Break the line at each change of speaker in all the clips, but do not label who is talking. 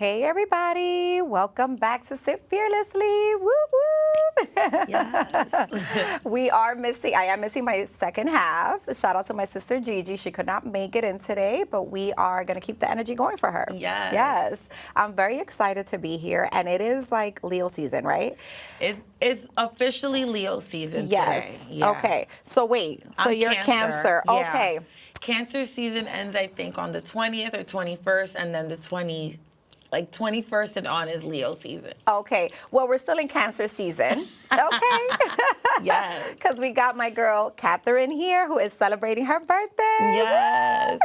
Hey everybody, welcome back to Sit Fearlessly. Woo woo!
Yes.
I am missing my second half. Shout out to my sister Gigi. She could not make it in today, but we are going to keep the energy going for her.
Yes.
Yes. I'm very excited to be here, and it is like Leo season, right?
It's officially Leo season
Yes.
today. Yeah.
Okay. So wait. So
I'm
you're Cancer.
Yeah.
Okay.
Cancer season ends, I think, on the 20th or 21st, and then the 21st and on is Leo season.
Okay. Well, we're still in Cancer season. Okay.
Yes.
Because we got my girl Catherine here, who is celebrating her birthday.
Yes.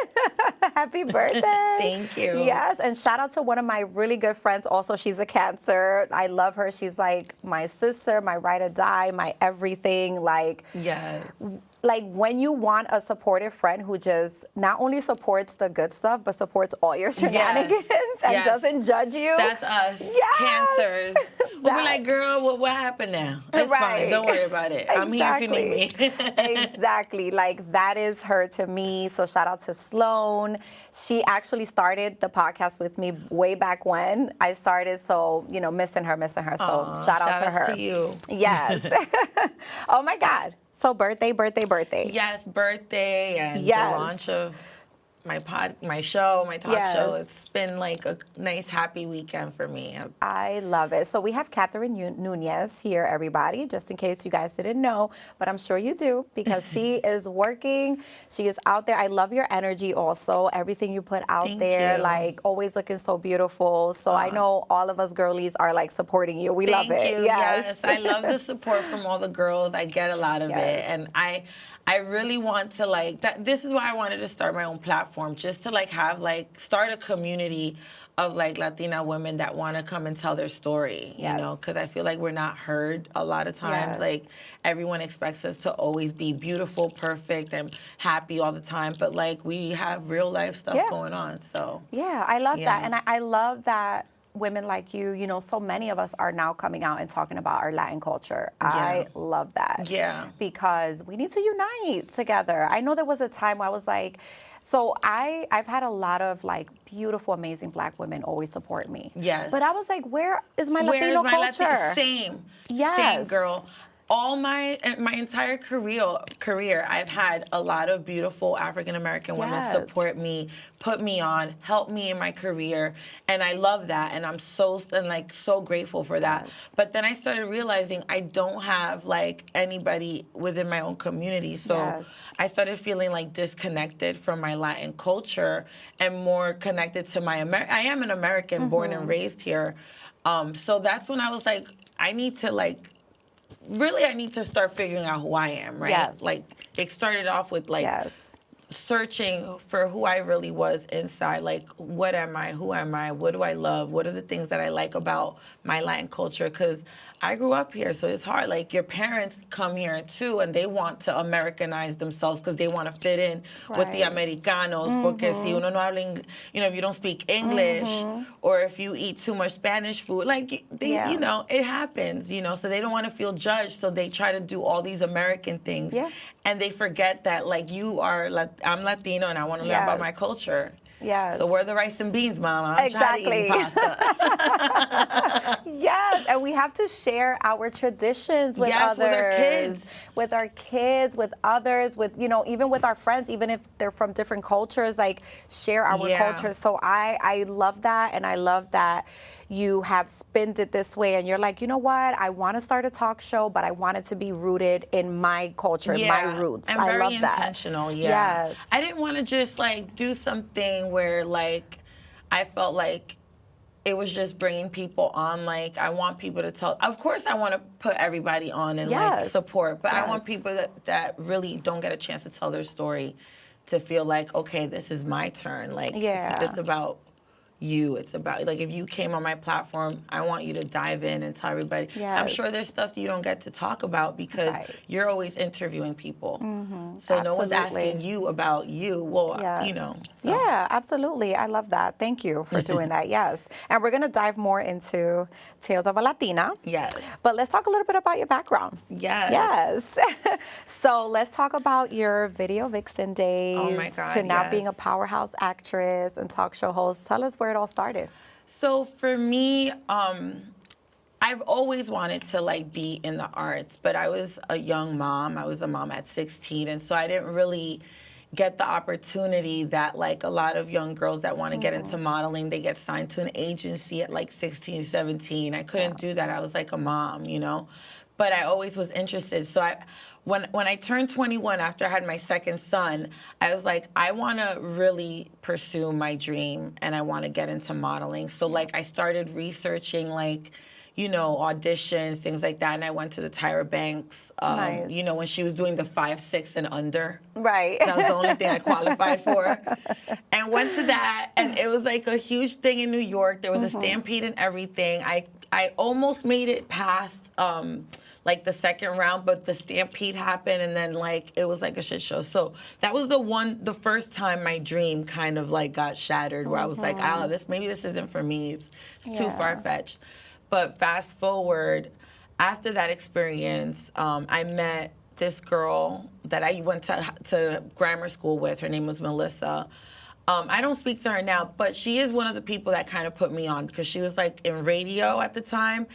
Happy birthday.
Thank you.
Yes. And shout out to one of my really good friends. Also, she's a Cancer. I love her. She's like my sister, my ride or die, my everything.
Yes.
Like when you want a supportive friend who just not only supports the good stuff, but supports all your shenanigans and doesn't judge you.
That's us,
yes.
Cancers. We'll be like, girl, what happened now? It's fine. Don't worry about it. I'm here if you need me.
Exactly. Like that is her to me. So shout out to Sloan. She actually started the podcast with me way back when I started. So, missing her. So shout out to her.
To you.
Yes. Oh my God. So birthday.
Yes, birthday and the launch of my talk show. It's been like a nice, happy weekend for me.
I love it. So we have Catherine Nunez here, everybody, just in case you guys didn't know, but I'm sure you do because she is working. She is out there. I love your energy also, everything you put out there, like always looking so beautiful. So I know all of us girlies are like supporting you. We love it.
Thank you. Yes, I love the support from all the girls. I get a lot of it. And I really want to this is why I wanted to start my own platform, just to start a community of Latina women that want to come and tell their story, you know, because I feel like we're not heard a lot of times. Like everyone expects us to always be beautiful, perfect, and happy all the time, but we have real life stuff going on. So
I love that, and I love that. Women like you, so many of us are now coming out and talking about our Latin culture. I love that.
Yeah.
Because we need to unite together. I know there was a time where I was like, so I've had a lot of beautiful, amazing Black women always support me.
Yes.
But I was like, where is my Latino culture?
Same.
Yes.
Same, girl. All my entire career, I've had a lot of beautiful African American women support me, put me on, help me in my career, and I love that, and I'm so grateful for that. But then I started realizing I don't have anybody within my own community, so I started feeling disconnected from my Latin culture and more connected to my I am an American, born and raised here, so that's when I was like, I need to start figuring out who I am, right?
Yes.
It started off with searching for who I really was inside. What am I? Who am I? What do I love? What are the things that I like about my Latin culture? Because I grew up here, so it's hard. Your parents come here too, and they want to Americanize themselves because they want to fit in with the Americanos. Porque si uno no habla, if you don't speak English or if you eat too much Spanish food, it happens, so they don't want to feel judged, so they try to do all these American things. Yeah. And they forget that, I'm Latino and I want to learn about my culture.
Yes.
So where are the rice and beans, Mama? I'm trying to eat pasta.
Yes, and we have to share our traditions with others. With our kids, with others, with, even with our friends, even if they're from different cultures, share our culture. So I love that, and I love that you have spinned it this way, and you're like, you know what? I want to start a talk show, but I want it to be rooted in my culture, my roots.
And
I love that.
Intentional.
Yes.
I didn't want to just do something where I felt like it was just bringing people on. I want people to tell. Of course, I want to put everybody on and support, but I want people that really don't get a chance to tell their story to feel like, okay, this is my turn. It's about you. It's about if you came on my platform, I want you to dive in and tell everybody. I'm sure there's stuff you don't get to talk about because you're always interviewing people. So no one's asking you about you. Well, So.
Yeah, absolutely. I love that. Thank you for doing that. Yes. And we're going to dive more into Tales of a Latina.
Yes.
But let's talk a little bit about your background.
Yes.
So let's talk about your video vixen days
oh my God,
to now being a powerhouse actress and talk show host. Tell us where it all started.
So for me, I've always wanted to like be in the arts, but I was a young mom. I was a mom at 16, and so I didn't really get the opportunity that like a lot of young girls that want to get into modeling, they get signed to an agency at like 16, 17. I couldn't do that. I was like a mom, you know, but I always was interested. So when I turned 21 after I had my second son, I was like, I want to really pursue my dream and I want to get into modeling. So like I started researching like, you know, auditions, things like that. And I went to the Tyra Banks,
nice.
You know, when she was doing the 5, 6 and under.
Right.
That was the only thing I qualified for. And went to that, and it was like a huge thing in New York. There was a stampede and everything. I almost made it past like the second round, but the stampede happened, and then like it was like a shit show. So that was the first time my dream kind of like got shattered, where I was like, oh, maybe this isn't for me. It's too far-fetched. But fast forward, after that experience, I met this girl that I went to grammar school with. Her name was Melissa. I don't speak to her now, but she is one of the people that kind of put me on, because she was like in radio at the time.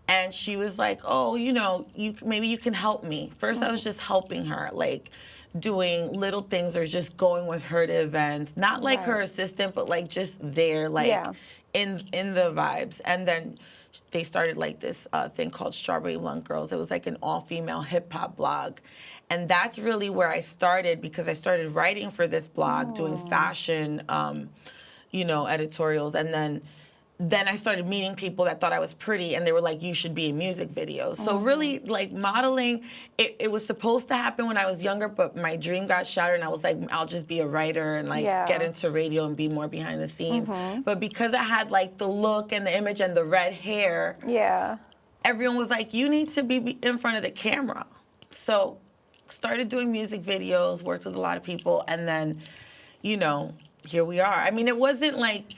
And she was like, oh, you know, maybe you can help me. First, I was just helping her, like doing little things or just going with her to events. Not like her assistant, but like just there, like in the vibes. And then they started like this thing called Strawberry Blunt Girls. It was like an all-female hip-hop blog. And that's really where I started, because I started writing for this blog, doing fashion, you know, editorials. And then I started meeting people that thought I was pretty, and they were like, you should be in music videos. So really, like, modeling, it was supposed to happen when I was younger, but my dream got shattered, and I was like, I'll just be a writer and, like, get into radio and be more behind the scenes. But because I had, like, the look and the image and the red hair, everyone was like, you need to be in front of the camera. So started doing music videos, worked with a lot of people, and then, you know, here we are. I mean, it wasn't like,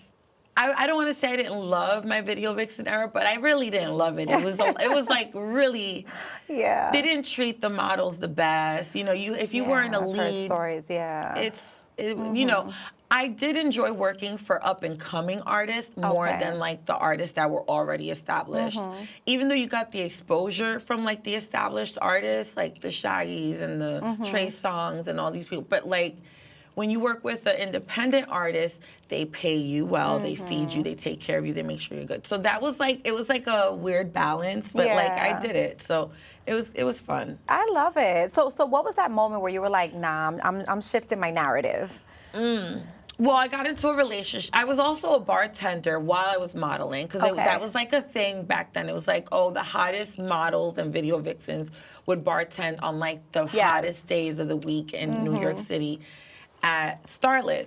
I don't want to say I didn't love my video vixen era, but I really didn't love it. It was like really, they didn't treat the models the best. You know, if you weren't a lead,
I've heard stories,
you know, I did enjoy working for up and coming artists more than like the artists that were already established. Even though you got the exposure from like the established artists, like the Shaggys and the Trey Songz and all these people, but like, when you work with an independent artist, they pay you well, they feed you, they take care of you, they make sure you're good. So that was like, it was like a weird balance, but like I did it. So it was fun.
I love it. So what was that moment where you were like, nah, I'm shifting my narrative?
Well, I got into a relationship. I was also a bartender while I was modeling, because that was like a thing back then. It was like, oh, the hottest models and video vixens would bartend on like the hottest days of the week in New York City at Starlets.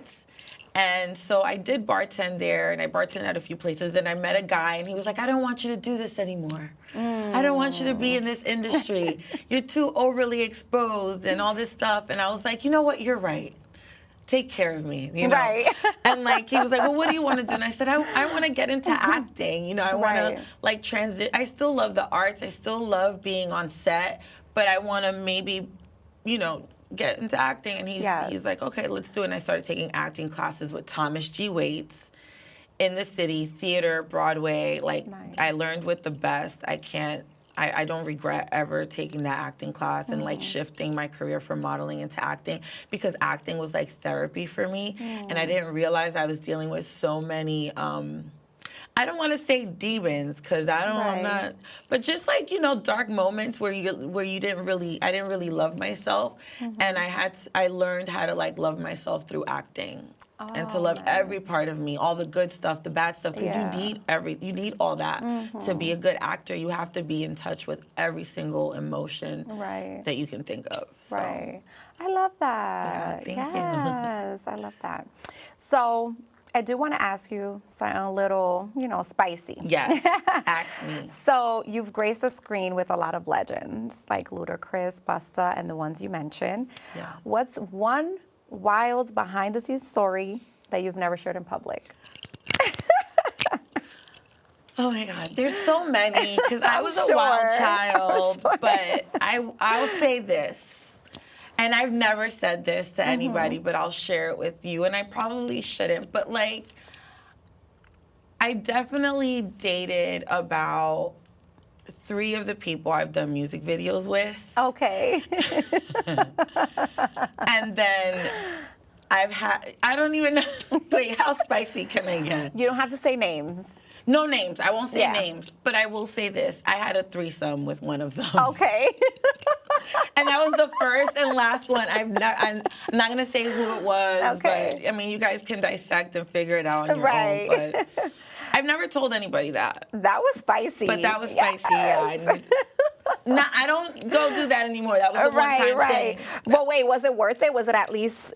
And so I did bartend there, and I bartended at a few places, and I met a guy, and he was like, I don't want you to do this anymore. I don't want you to be in this industry. You're too overly exposed and all this stuff. And I was like, you know what, you're right. Take care of me, you know?
Right.
And like, he was like, well, what do you want to do? And I said, I want to get into acting. You know, I want to like transit. I still love the arts. I still love being on set, but I want to maybe, you know, get into acting. And he's like, okay, let's do it. And I started taking acting classes with Thomas G. Waits in the city, theater, Broadway. Like, I learned with the best. I don't regret ever taking that acting class and like shifting my career from modeling into acting, because acting was like therapy for me. And I didn't realize I was dealing with so many, I don't want to say demons, because I'm not, but just like, you know, dark moments where I didn't really love myself. And I learned how to like love myself through acting. And to love every part of me, all the good stuff, the bad stuff, because you need all that to be a good actor. You have to be in touch with every single emotion that you can think of. So.
Right. I love that.
Yeah, thank
you. I love that. So I do want to ask you something a little, you know, spicy.
Yes, ask me.
So you've graced the screen with a lot of legends like Ludacris, Busta, and the ones you mentioned.
Yes.
What's one wild behind-the-scenes story that you've never shared in public?
Oh my God, there's so many, because I was a wild child, but I'll say this, and I've never said this to anybody, but I'll share it with you, and I probably shouldn't, but like, I definitely dated about 3 of the people I've done music videos with.
Okay.
And then I don't even know. Wait, how spicy can I get?
You don't have to say names.
No names. I won't say names. But I will say this. I had a threesome with one of them.
Okay.
And that was the first and last one. I'm not going to say who it was.
Okay.
But, I mean, you guys can dissect and figure it out on your own. But I've never told anybody that.
That was spicy.
But that was spicy, yeah. I don't go do that anymore. That was a one-time thing.
But wait, was it worth it? Was it at least...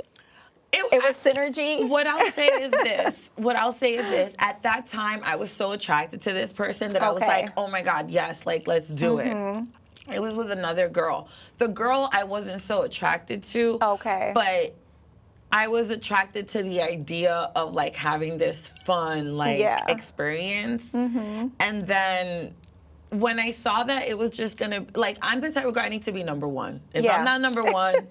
It was synergy?
What I'll say is this. At that time, I was so attracted to this person that I was like, oh my God, yes, like, let's do it. It was with another girl. The girl I wasn't so attracted to.
Okay.
But I was attracted to the idea of, like, having this fun, like, experience. And then... when I saw that, it was just gonna, like, I'm the type of girl, I need to be number one. If I'm not number one,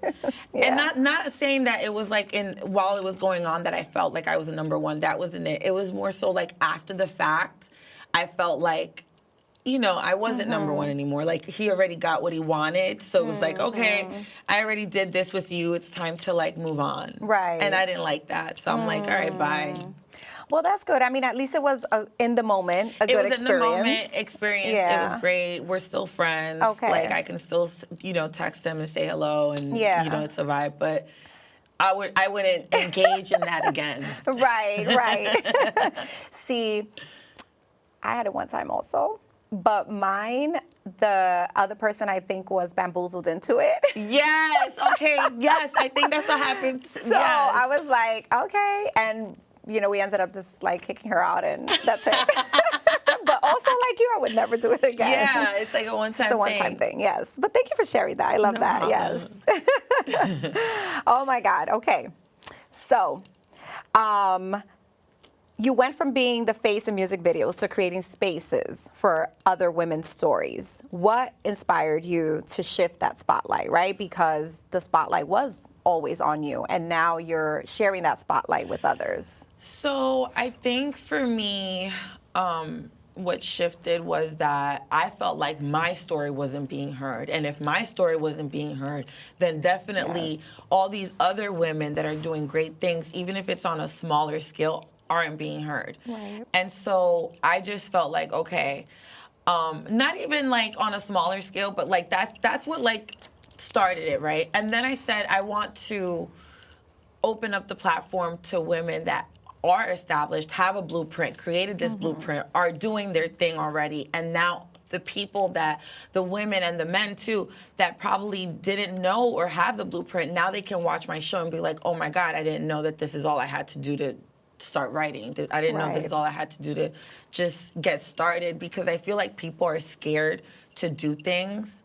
and not saying that it was like while it was going on that I felt like I was a number one, that wasn't it. It was more so like after the fact, I felt like, you know, I wasn't number one anymore. Like, he already got what he wanted, so it was like, okay, I already did this with you, it's time to, like, move on.
Right.
And I didn't like that, so I'm like, all right, bye.
Well, that's good. I mean, at least it was in the moment, a good experience.
It was in the moment experience. Yeah. It was great. We're still friends.
Okay.
Like, I can still, you know, text him and say hello, and you know, it's a vibe. But I wouldn't engage in that again.
Right. See, I had it one time also. But mine, the other person I think was bamboozled into it.
Yes. Okay. Yes. I think that's what happened.
So I was like, okay, and. You know, we ended up just, like, kicking her out, and that's it. But also, like you, I would never do it again.
Yeah, it's like a one-time thing.
It's a one-time thing, yes. But thank you for sharing that. I love that, yes. Oh, my God. Okay. So, you went from being the face in music videos to creating spaces for other women's stories. What inspired you to shift that spotlight, right? Because the spotlight was always on you, and now you're sharing that spotlight with others.
So I think for me, what shifted was that I felt like my story wasn't being heard. And if my story wasn't being heard, then definitely all these other women that are doing great things, even if it's on a smaller scale, aren't being heard.
Right.
And so I just felt like, okay, not even like on a smaller scale, but like that's what like started it, right? And then I said, I want to open up the platform to women that are established, have a blueprint, created this blueprint, are doing their thing already. And now the people that, the women and the men too, that probably didn't know or have the blueprint, now they can watch my show and be like, oh my God, I didn't know that this is all I had to do to start writing. I didn't know this is all I had to do to just get started, because I feel like people are scared to do things.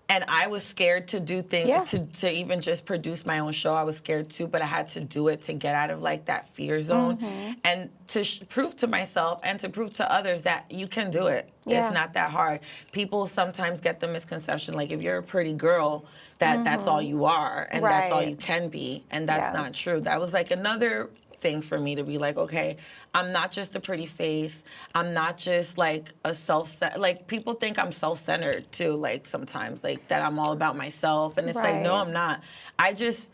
And I was scared to do things, to even just produce my own show. I was scared too, but I had to do it to get out of like that fear zone and to prove to myself and to prove to others that you can do it. Yeah. It's not that hard. People sometimes get the misconception, like if you're a pretty girl, that's all you are and that's all you can be. And that's not true. That was like another thing for me to be like, okay, I'm not just a pretty face. I'm not just like a like people think I'm self-centered too, like sometimes, like that I'm all about myself. And it's like, no, I'm not. I just,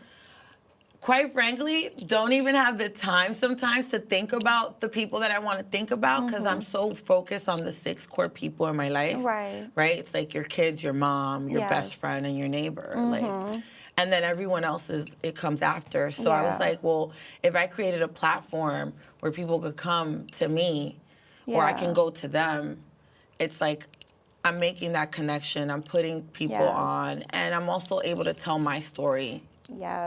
quite frankly, don't even have the time sometimes to think about the people that I want to think about, because I'm so focused on the 6 core people in my life. Right? It's like your kids, your mom, your best friend, and your neighbor. Like, and then everyone else it comes after. So I was like, well, if I created a platform where people could come to me or I can go to them, it's like I'm making that connection. I'm putting people on, and I'm also able to tell my story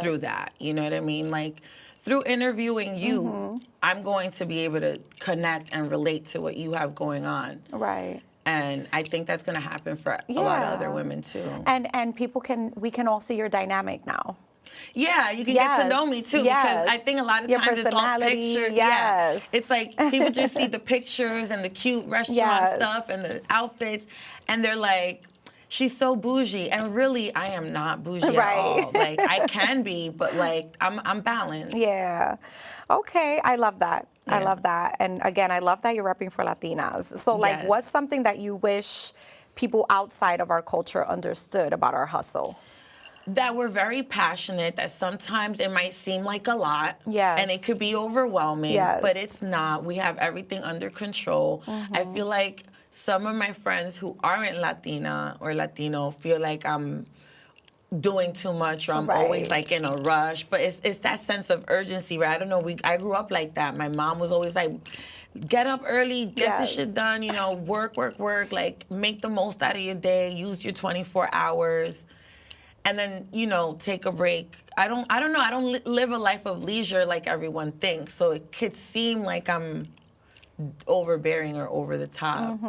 through that. You know what I mean? Like, through interviewing you, I'm going to be able to connect and relate to what you have going on.
Right.
And I think that's going to happen for a lot of other women too.
And we can all see your dynamic now.
Yeah, you can get to know me too, because I think a lot of times it's all pictures. Yeah, it's like people just see the pictures and the cute restaurant stuff and the outfits, and they're like, she's so bougie. And really, I am not bougie at all. Like, I can be, but like, I'm balanced.
Yeah. Okay, I love that. Yeah. I love that. And again, I love that you're repping for Latinas. So like, what's something that you wish people outside of our culture understood about our hustle?
That we're very passionate, that sometimes it might seem like a lot.
Yes.
And it could be overwhelming,
yes.
but it's not. We have everything under control. I feel like some of my friends who aren't Latina or Latino feel like I'm doing too much or I'm always like in a rush, but it's that sense of urgency, right? I don't know, I grew up like that. My mom was always like, get up early, get this shit done, you know, work, like make the most out of your day, use your 24 hours. And then, you know, take a break. I don't know. I don't live a life of leisure like everyone thinks. So it could seem like I'm overbearing or over the top.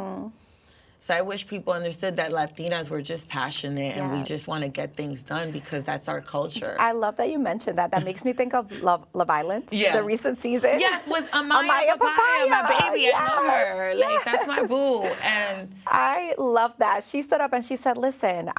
So I wish people understood that Latinas were just passionate and we just want to get things done because that's our culture.
I love that you mentioned that. That makes me think of Love Island, the recent season.
Yes, with Amaya Papaya, my baby. I love her. Like, that's my boo. And
I love that. She stood up and she said, listen,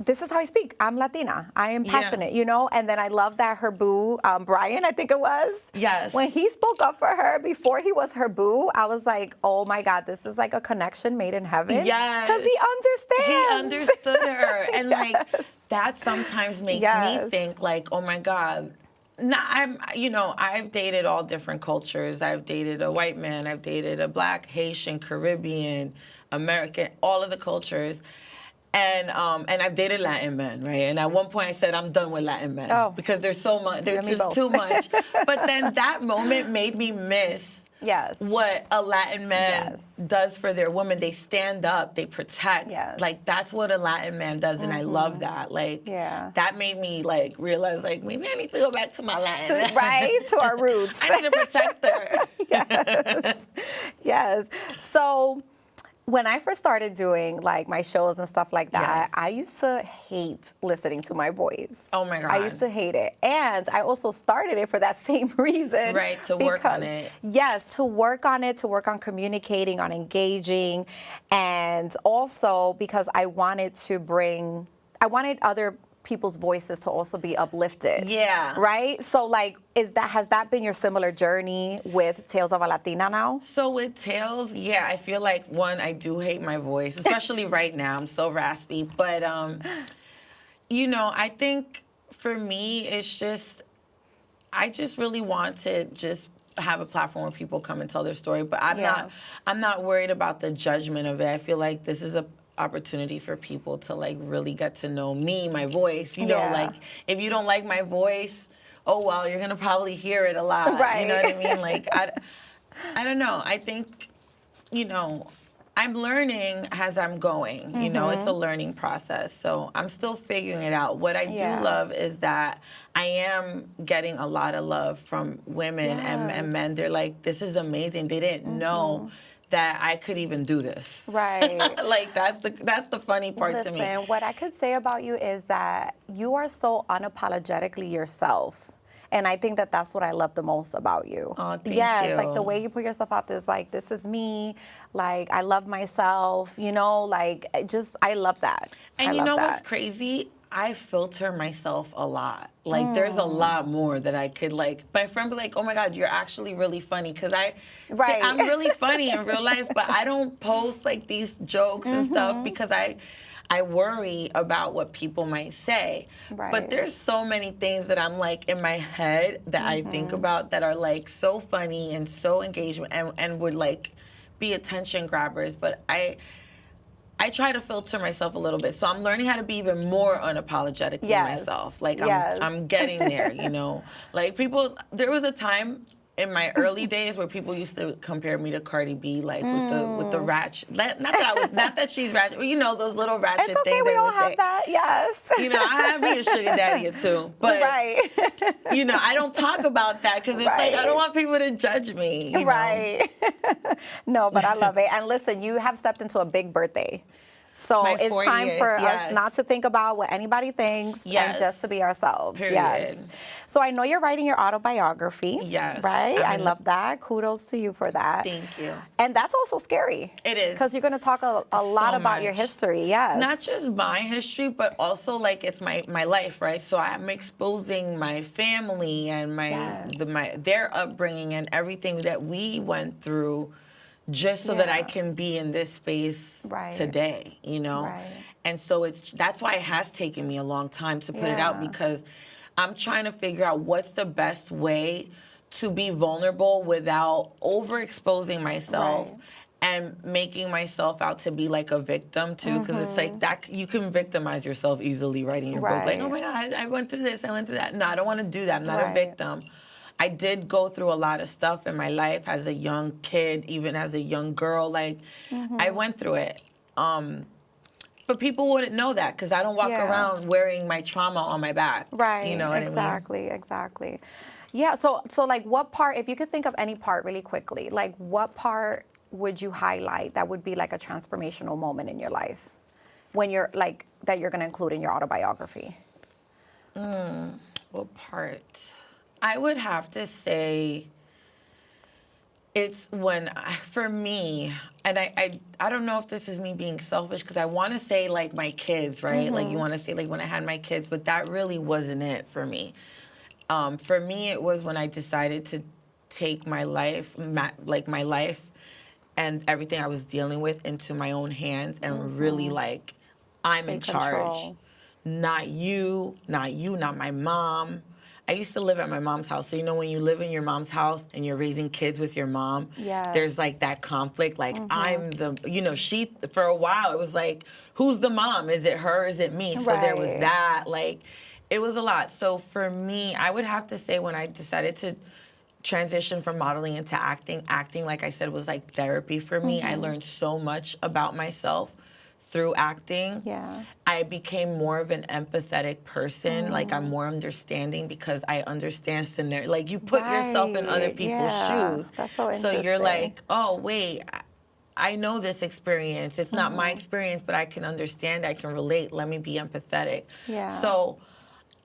this is how I speak. I'm Latina. I am passionate, you know? And then I love that her boo, Brian, I think it was.
Yes.
When he spoke up for her before he was her boo, I was like, oh my God, this is like a connection made in heaven.
Yes.
Because he understands.
He understood her. And like, that sometimes makes me think like, oh my God. I've dated all different cultures. I've dated a white man. I've dated a Black, Haitian, Caribbean, American, all of the cultures. And I've dated Latin men, right? And at one point I said, I'm done with Latin men because there's so much, there's just too much. But then that moment made me miss what a Latin man does for their woman. They stand up, they protect. Like, that's what a Latin man does, and I love that. Like, that made me like realize, like, maybe I need to go back to my Latin.
To our roots.
I need to protect her.
Yes. So when I first started doing like my shows and stuff like that, I used to hate listening to my voice.
Oh my God.
I used to hate it. And I also started it for that same reason.
Right, to work on it.
Yes, to work on it, to work on communicating, on engaging. And also because I wanted other people's voices to also be uplifted.
Yeah.
Right? So like, has that been your similar journey with Tales of a Latina now?
So with Tales, I feel like, one, I do hate my voice, especially right now. I'm so raspy. But, I think for me, it's just, I just really want to just have a platform where people come and tell their story. But I'm not worried about the judgment of it. I feel like this is a opportunity for people to like really get to know me, my voice. You know, like if you don't like my voice, oh well, you're gonna probably hear it a lot.
Right.
You know what I mean? Like I don't know. I think, I'm learning as I'm going. You know, it's a learning process. So I'm still figuring it out. What I do love is that I am getting a lot of love from women and men. They're like, this is amazing. They didn't know that I could even do this.
Right.
Like, that's the funny part to me.
Listen, what I could say about you is that you are so unapologetically yourself. And I think that that's what I love the most about you.
Oh, thank you.
Yes, like the way you put yourself out there is like, this is me. Like, I love myself, like, I love that.
And you know what's crazy? I filter myself a lot. Like, there's a lot more that I could, like, my friend be like, oh my God, you're actually really funny. Because I'm really funny in real life, but I don't post, like, these jokes and stuff because I worry about what people might say. Right. But there's so many things that I'm, like, in my head that I think about that are, like, so funny and so engagement and would, like, be attention grabbers. But I try to filter myself a little bit. So I'm learning how to be even more unapologetic with myself. Like, I'm getting there, Like, there was a time in my early days where people used to compare me to Cardi B, like with the ratchet. Not that she's ratchet, but those little ratchet things.
It's okay, we all have that, yes.
I have to be a sugar daddy too. But, I don't talk about that because it's like, I don't want people to judge me.
Right. No, but I love it. And listen, you have stepped into a big birthday. So
My
it's
40th,
time for
yes.
us not to think about what anybody thinks
Yes.
and just to be ourselves.
Period.
Yes. So I know you're writing your autobiography.
Yes.
Right? I love that. Kudos to you for that.
Thank you.
And that's also scary.
It is.
Because you're going to talk a lot about your history. Yes.
Not just my history, but also like it's my life, right? So I'm exposing my family and their upbringing and everything that we went through, just so that I can be in this space today, you know?
Right.
And so that's why it has taken me a long time to put it out, because I'm trying to figure out what's the best way to be vulnerable without overexposing myself and making myself out to be like a victim too, because it's like that you can victimize yourself easily writing your book. Like, oh my God, I went through this, I went through that. No, I don't want to do that. I'm not a victim. I did go through a lot of stuff in my life as a young kid, even as a young girl. Like, I went through it. But people wouldn't know that because I don't walk around wearing my trauma on my back.
Right.
You know what I mean?
Exactly. Yeah. So like, what part, if you could think of any part really quickly, like what part would you highlight that would be like a transformational moment in your life when you're like, that you're going to include in your autobiography?
What part? I would have to say it's when, for me, and I don't know if this is me being selfish, because I want to say like my kids, right? Like you want to say like when I had my kids, but that really wasn't it for me. For me, it was when I decided to take my life, my life and everything I was dealing with into my own hands and really like, I'm in charge. Control. Not you, not my mom. I used to live at my mom's house. So, you know, when you live in your mom's house and you're raising kids with your mom, there's like that conflict. Like, I'm the, you know, for a while, it was like, who's the mom? Is it her? Is it me? So there was that. Like, it was a lot. So for me, I would have to say when I decided to transition from modeling into acting, like I said, was like therapy for me. I learned so much about myself through acting. I became more of an empathetic person. Like, I'm more understanding because I understand scenario. Like, you put yourself in other people's shoes.
That's so interesting.
So you're like, oh, wait, I know this experience. It's not my experience, but I can understand, I can relate. Let me be empathetic. So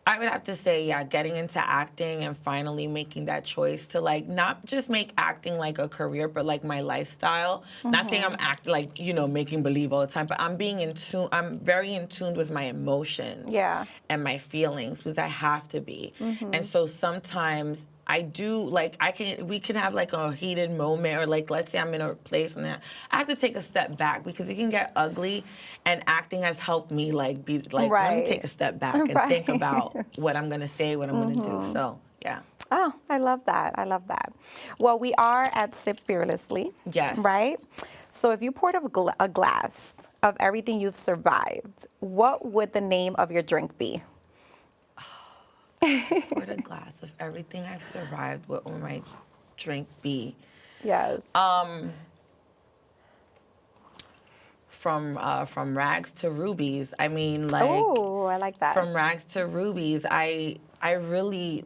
I would have to say, getting into acting and finally making that choice to like not just make acting like a career, but like my lifestyle. Not saying I'm acting like, you know, making believe all the time, but I'm being in tune. I'm very in tune with my emotions and my feelings, because I have to be. And so sometimes I do, like, we can have like a heated moment, or like, let's say I'm in a place and I have to take a step back because it can get ugly, and acting has helped me like be like, let me take a step back and think about what I'm gonna say, what I'm gonna do. So yeah.
Oh, I love that. I love that. Well, we are at Sip Fearlessly.
Yes.
Right? So if you poured a glass of everything you've survived, what would the name of your drink be?
Poured a glass of everything I've survived, what will my drink be?
Yes.
From rags to rubies. I mean, like,
oh, I like that.
From rags to rubies. I really,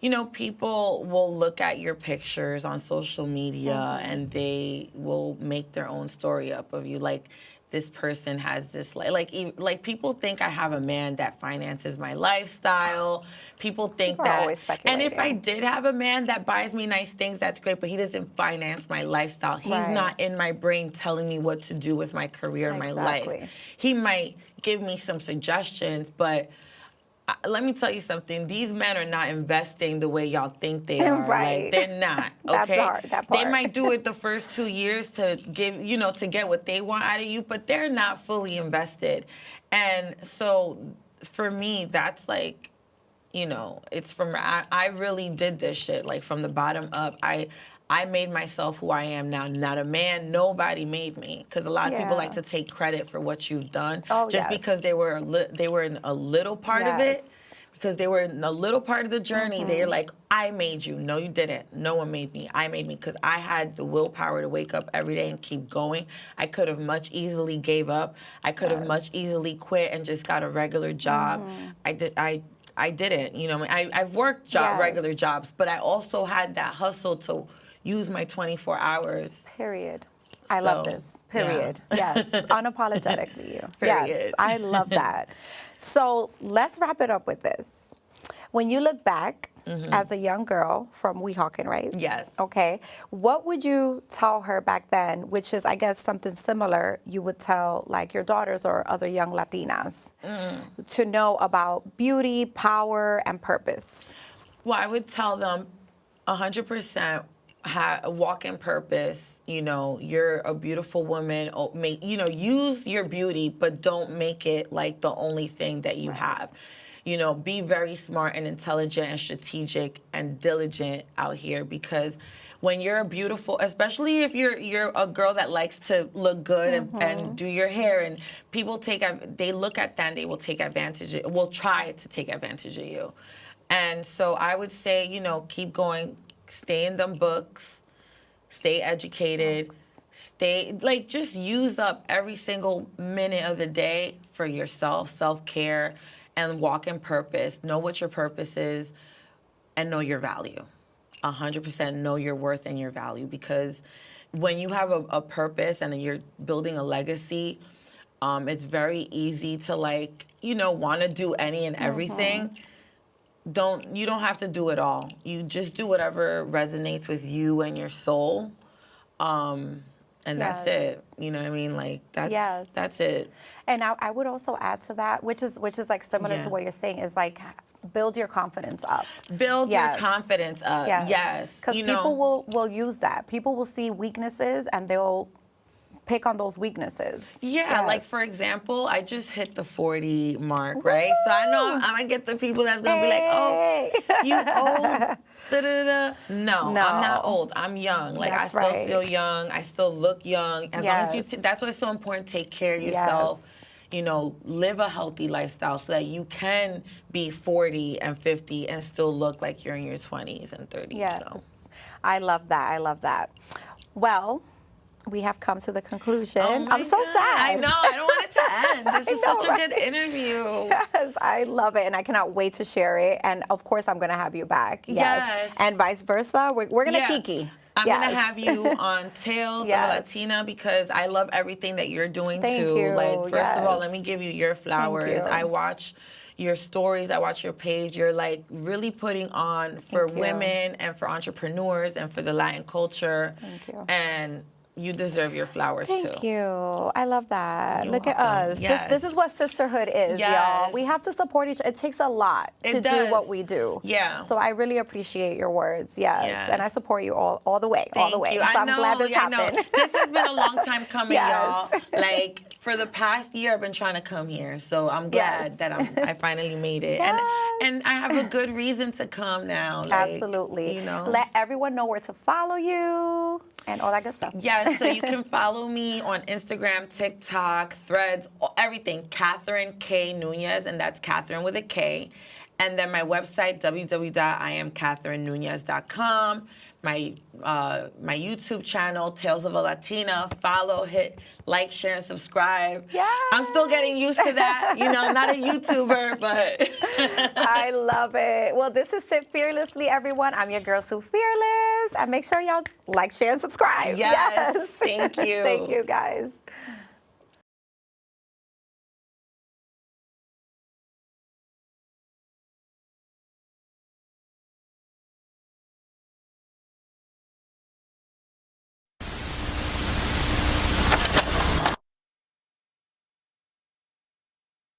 you know, people will look at your pictures on social media and they will make their own story up of you. Like, this person has this, like people think I have a man that finances my lifestyle. People think that, and if I did have a man that buys me nice things, that's great, but he doesn't finance my lifestyle. He's not in my brain telling me what to do with my career, my life. He might give me some suggestions, but let me tell you something. These men are not investing the way y'all think they are. Like, they're not. Okay.
That part.
They might do it the first 2 years to give, you know, to get what they want out of you, but they're not fully invested. And so for me, that's like, you know, it's from, I really did this shit, like from the bottom up. I made myself who I am now. Not a man, nobody made me. Because a lot of people like to take credit for what you've done just because they were in a little part of it. Because they were in a little part of the journey, they're like, I made you. No, you didn't. No one made me. I made me because I had the willpower to wake up every day and keep going. I could have much easily gave up. I could have much easily quit and just got a regular job. I didn't. You know, I've worked regular jobs, but I also had that hustle to use my 24 hours.
Period. I love this. Period. Yeah. Yes. Unapologetically you.
Period.
Yes. I love that. So let's wrap it up with this. When you look back as a young girl from Weehawken, right?
Yes.
Okay. What would you tell her back then, which is, I guess, something similar you would tell like your daughters or other young Latinas to know about beauty, power, and purpose?
Well, I would tell them 100% walk in purpose. You know, you're a beautiful woman. Use your beauty, but don't make it like the only thing that you have. You know, be very smart and intelligent and strategic and diligent out here, because when you're beautiful, especially if you're a girl that likes to look good and do your hair, and people they look at that and they will take advantage, will try to take advantage of you. And so I would say, you know, keep going, stay in them books, stay educated, just use up every single minute of the day for yourself, self-care, and walk in purpose. Know what your purpose is and know your value. 100% know your worth and your value, because when you have a purpose and you're building a legacy, it's very easy to want to do any and everything. You don't have to do it all. You just do whatever resonates with you and your soul. And that's it. You know what I mean? Like that's it.
And I would also add to that, which is like similar to what you're saying, is like build your confidence up.
Build your confidence up. Yes.
Because people will use that. People will see weaknesses and they'll pick on those weaknesses.
Yeah, like for example, I just hit the 40 mark, right? So I know I'm gonna get the people that's gonna be like, oh, you old. No, I'm not old. I'm young. Like I still feel young. I still look young. As long as that's why it's so important. Take care of yourself. You know, live a healthy lifestyle so that you can be 40 and 50 and still look like you're in your 20s and 30s.
Yes, so. I love that. I love that. Well, we have come to the conclusion. I'm so sad.
I know. I don't want it to end. This is such a good interview.
Yes, I love it, and I cannot wait to share it. And of course, I'm going to have you back. Yes. And vice versa. We're going to kiki.
I'm going to have you on Tales of a Latina, because I love everything that you're doing too.
You.
Like, first of all, let me give you your flowers. I watch your stories. I watch your page. You're like really putting on for women and for entrepreneurs and for the Latin culture.
Thank you.
And you deserve your flowers too.
Thank you. I love that.
You're
Look
welcome.
At us.
Yes.
This is what sisterhood is, y'all. We have to support each other. It takes a lot to do what we do.
Yeah.
So I really appreciate your words. Yes. And I support you all the way. All the way. So I'm glad this happened.
This has been a long time coming, y'all. Like, for the past year, I've been trying to come here. So I'm glad that I finally made it. And I have a good reason to come now. Like,
absolutely. You know. Let everyone know where to follow you and all that good stuff.
Yes, so you can follow me on Instagram, TikTok, Threads, everything. Catherine K. Nunez, and that's Catherine with a K. And then my website, www.IamCatherineNunez.com. My YouTube channel, Tales of a Latina. Follow, hit like, share, and subscribe.
Yeah.
I'm still getting used to that. You know, I'm not a YouTuber, but
I love it. Well, this is Sit Fearlessly, everyone. I'm your girl, Sue Fearless. And make sure y'all like, share, and subscribe.
Yes. Thank you.
Thank you, guys.